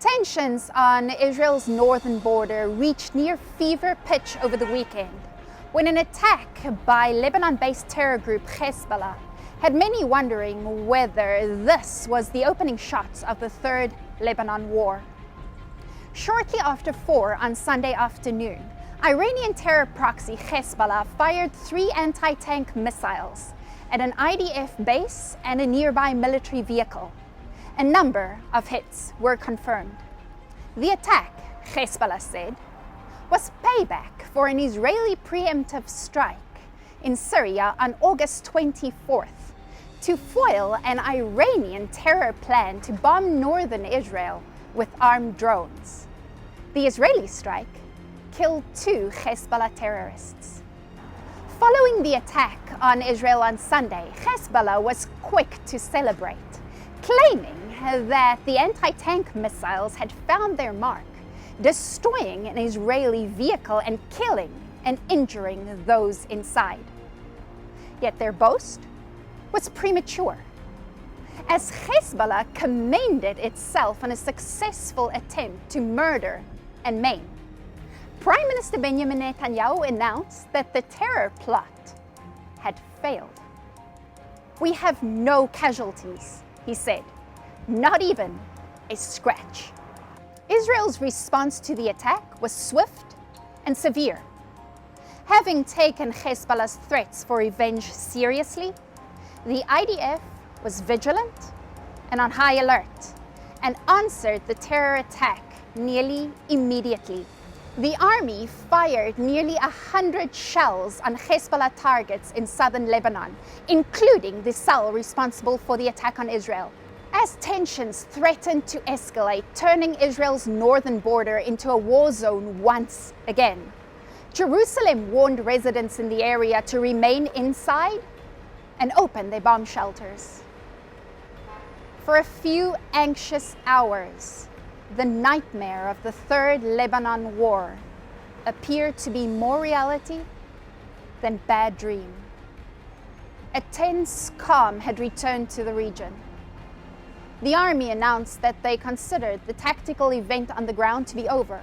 Tensions on Israel's northern border reached near fever pitch over the weekend when an attack by Lebanon-based terror group Hezbollah had many wondering whether this was the opening shots of the Third Lebanon War. Shortly after 4 on Sunday afternoon, Iranian terror proxy Hezbollah fired 3 anti-tank missiles at an IDF base and a nearby military vehicle. A number of hits were confirmed. The attack, Hezbollah said, was payback for an Israeli preemptive strike in Syria on August 24th to foil an Iranian terror plan to bomb northern Israel with armed drones. The Israeli strike killed 2 Hezbollah terrorists. Following the attack on Israel on Sunday, Hezbollah was quick to celebrate, claiming that the anti-tank missiles had found their mark, destroying an Israeli vehicle and killing and injuring those inside. Yet their boast was premature, as Hezbollah commended itself on a successful attempt to murder and maim. Prime Minister Benjamin Netanyahu announced that the terror plot had failed. "We have no casualties," he said, "not even a scratch." Israel's response to the attack was swift and severe. Having taken Hezbollah's threats for revenge seriously, the IDF was vigilant and on high alert and answered the terror attack nearly immediately. The army fired nearly 100 shells on Hezbollah targets in southern Lebanon, including the cell responsible for the attack on Israel, as tensions threatened to escalate, turning Israel's northern border into a war zone once again. Jerusalem warned residents in the area to remain inside and open their bomb shelters. For a few anxious hours, the nightmare of the Third Lebanon War appeared to be more reality than bad dream. A tense calm had returned to the region. The army announced that they considered the tactical event on the ground to be over,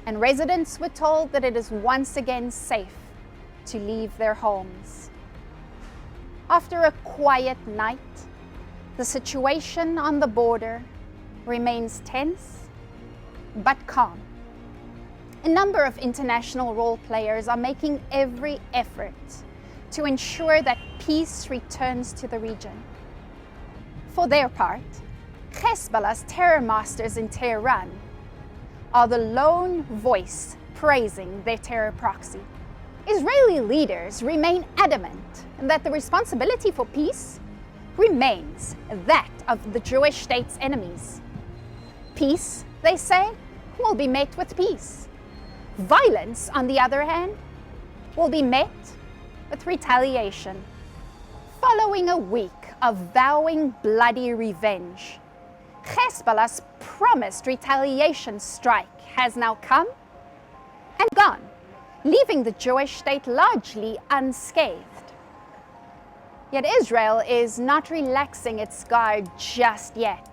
and residents were told that it is once again safe to leave their homes. After a quiet night, the situation on the border remains tense but calm. A number of international role players are making every effort to ensure that peace returns to the region. For their part, Hezbollah's terror masters in Tehran are the lone voice praising their terror proxy. Israeli leaders remain adamant that the responsibility for peace remains that of the Jewish state's enemies. Peace, they say, will be met with peace. Violence, on the other hand, will be met with retaliation. Following a week of vowing bloody revenge, Hezbollah's promised retaliation strike has now come and gone, leaving the Jewish state largely unscathed. Yet Israel is not relaxing its guard just yet.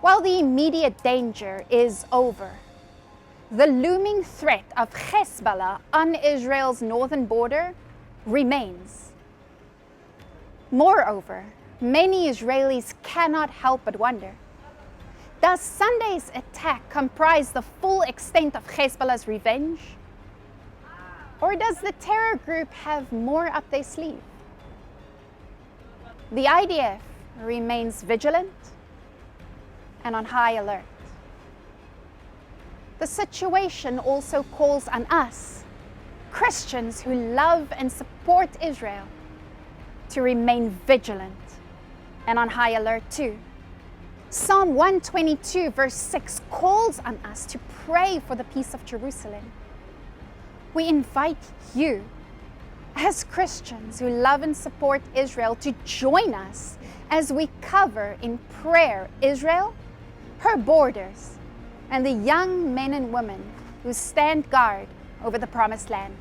While the immediate danger is over, the looming threat of Hezbollah on Israel's northern border remains. Moreover, many Israelis cannot help but wonder, does Sunday's attack comprise the full extent of Hezbollah's revenge? Or does the terror group have more up their sleeve? The IDF remains vigilant and on high alert. The situation also calls on us, Christians who love and support Israel, to remain vigilant and on high alert too. Psalm 122 verse 6 calls on us to pray for the peace of Jerusalem. We invite you, as Christians who love and support Israel, to join us as we cover in prayer Israel, her borders, and the young men and women who stand guard over the Promised Land.